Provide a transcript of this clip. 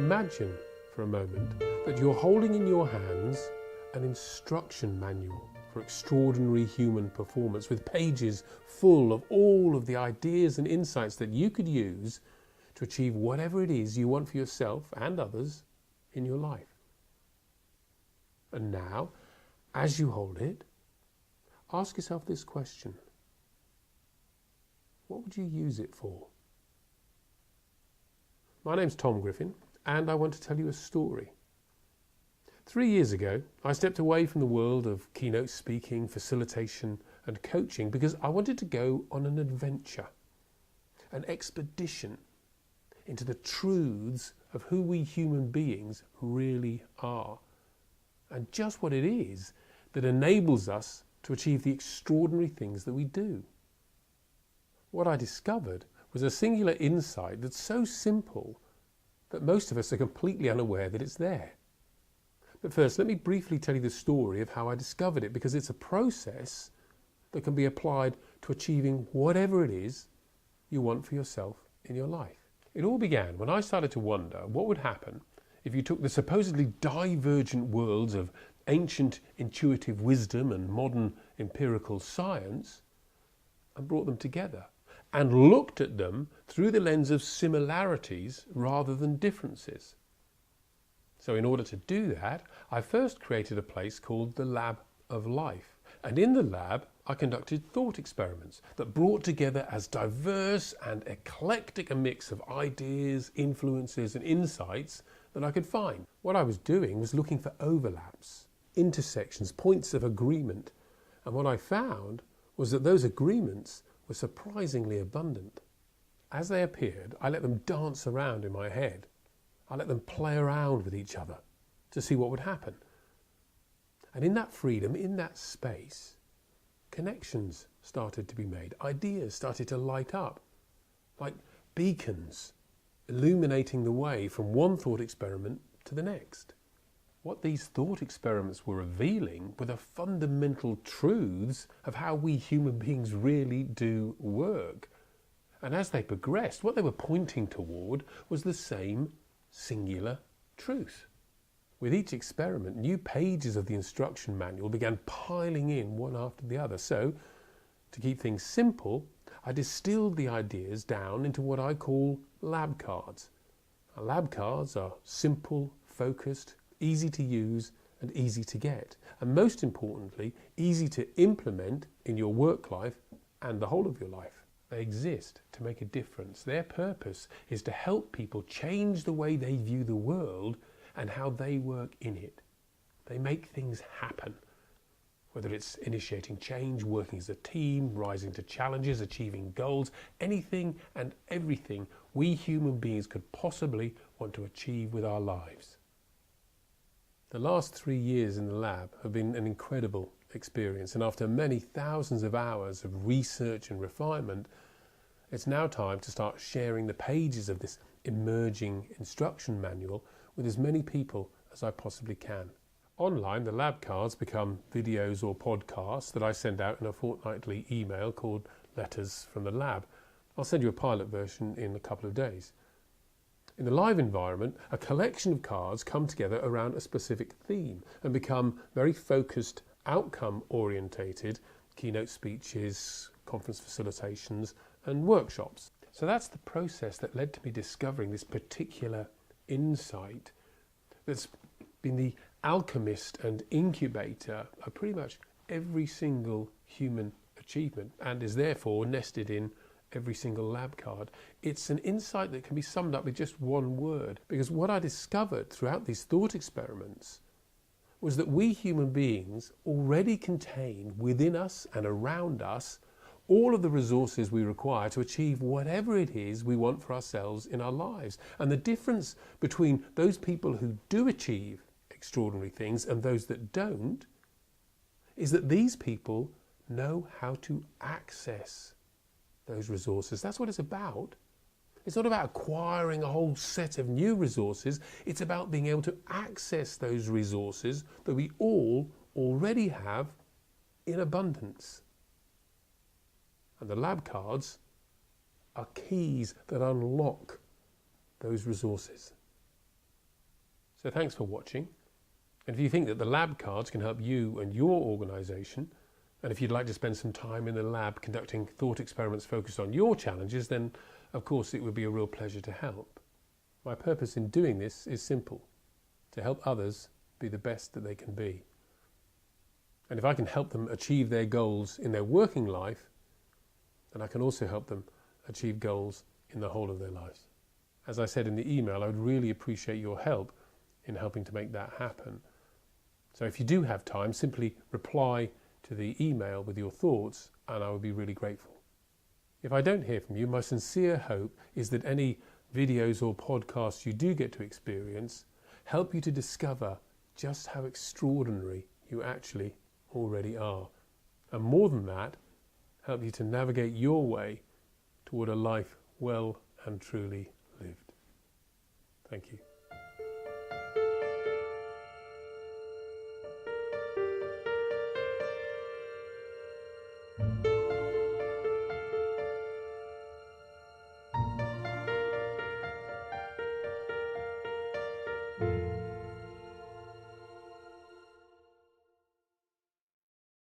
Imagine for a moment that you're holding in your hands an instruction manual for extraordinary human performance, with pages full of all of the ideas and insights that you could use to achieve whatever it is you want for yourself and others in your life. And now, as you hold it, ask yourself this question: what would you use it for? My name's Tom Griffin, and I want to tell you a story. 3 years ago, I stepped away from the world of keynote speaking, facilitation, and coaching because I wanted to go on an adventure, an expedition into the truths of who we human beings really are, and just what it is that enables us to achieve the extraordinary things that we do. What I discovered was a singular insight that's so simple that most of us are completely unaware that it's there. But first, let me briefly tell you the story of how I discovered it, because it's a process that can be applied to achieving whatever it is you want for yourself in your life. It all began when I started to wonder what would happen if you took the supposedly divergent worlds of ancient intuitive wisdom and modern empirical science and brought them together and looked at them through the lens of similarities rather than differences. So in order to do that, I first created a place called the Lab of Life. And in the lab, I conducted thought experiments that brought together as diverse and eclectic a mix of ideas, influences, and insights that I could find. What I was doing was looking for overlaps, intersections, points of agreement. And what I found was that those agreements were surprisingly abundant. As they appeared, I let them dance around in my head. I let them play around with each other to see what would happen. And in that freedom, in that space, connections started to be made. Ideas started to light up like beacons, illuminating the way from one thought experiment to the next. What these thought experiments were revealing were the fundamental truths of how we human beings really do work. And as they progressed, what they were pointing toward was the same singular truth. With each experiment, new pages of the instruction manual began piling in one after the other. So, to keep things simple, I distilled the ideas down into what I call lab cards. Now, lab cards are simple, focused, easy to use, and easy to get. And most importantly, easy to implement in your work life and the whole of your life. They exist to make a difference. Their purpose is to help people change the way they view the world and how they work in it. They make things happen, whether it's initiating change, working as a team, rising to challenges, achieving goals, anything and everything we human beings could possibly want to achieve with our lives. The last 3 years in the lab have been an incredible experience, and after many thousands of hours of research and refinement, it's now time to start sharing the pages of this emerging instruction manual with as many people as I possibly can. Online, the lab cards become videos or podcasts that I send out in a fortnightly email called Letters from the Lab. I'll send you a pilot version in a couple of days. In the live environment, a collection of cards come together around a specific theme and become very focused, outcome-orientated keynote speeches, conference facilitations, and workshops. So that's the process that led to me discovering this particular insight that's been the alchemist and incubator of pretty much every single human achievement and is therefore nested in every single lab card. It's an insight that can be summed up with just one word, because what I discovered throughout these thought experiments was that we human beings already contain within us and around us all of the resources we require to achieve whatever it is we want for ourselves in our lives. And the difference between those people who do achieve extraordinary things and those that don't is that these people know how to access those resources. That's what it's about. It's not about acquiring a whole set of new resources. It's about being able to access those resources that we all already have in abundance. And the lab cards are keys that unlock those resources. So thanks for watching. And if you think that the lab cards can help you and your organisation, and if you'd like to spend some time in the lab conducting thought experiments focused on your challenges, then of course it would be a real pleasure to help. My purpose in doing this is simple: to help others be the best that they can be. And if I can help them achieve their goals in their working life, then I can also help them achieve goals in the whole of their lives. As I said in the email, I would really appreciate your help in helping to make that happen. So if you do have time, simply reply to the email with your thoughts and I would be really grateful. If I don't hear from you, my sincere hope is that any videos or podcasts you do get to experience help you to discover just how extraordinary you actually already are. And more than that, help you to navigate your way toward a life well and truly lived. Thank you.